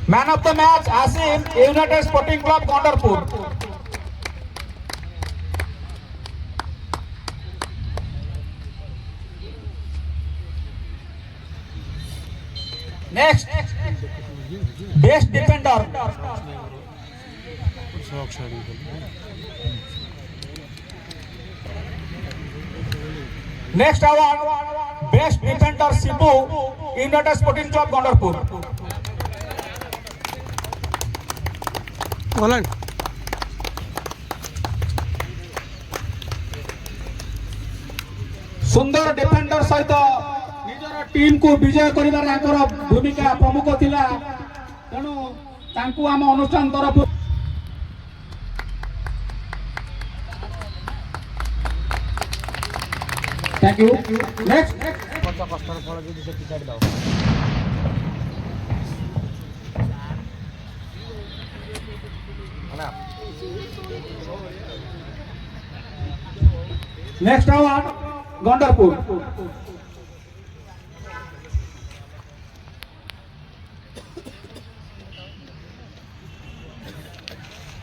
Man of the match Asim, United Sporting Club, Gondarpur. Next, best defender. Next award, best defender Sibu, United Sporting Club, Gondarpur. सुंदर defender सहित निजर team को विजय कर भूमिका प्रमुख थिला तेणु तांकु आम अनुष्ठान तरफ thank you. Next next award Gandarpur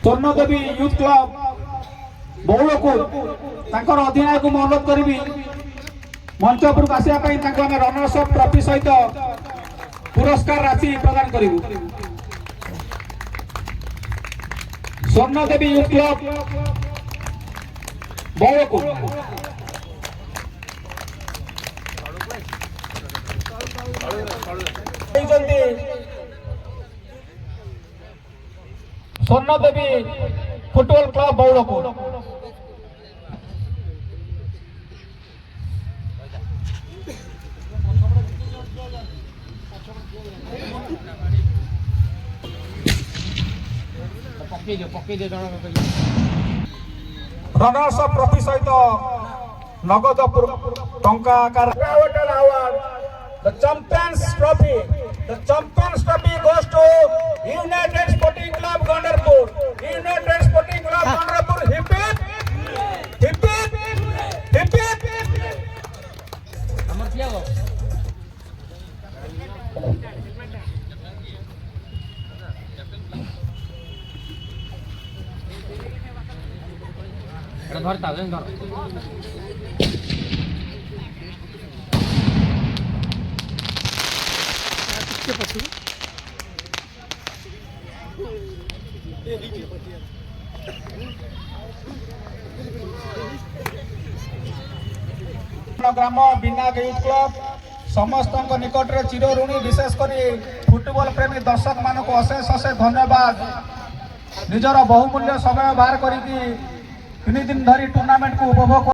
Swarnadevi youth club Baulpur तांकर अधिनायक को अनुरोध करी मंचपुर आसा रनर्स अप ट्रॉफी सहित पुरस्कार राशि प्रदान करूँ। Swarnadevi youth club Baulpur Swarnadevi football club Baulpur runners up trophy सहित नगद टंका आकार the champions trophy goes to United Sporting Club Gondarpur. United Sporting Club Gondarpur, hip hip hip hip hip amar kiya ho এটা ধরতা দেন ধর ग्राम बिनाक यूथ क्लब समस्त निकट में चिर ऋणी विशेषकर फुटबॉल प्रेमी दर्शक मान को अशेष अशेष धन्यवाद निजर बहुमूल्य समय बाहर करी 3 दिन धरी टूर्नामेंट को उपभोग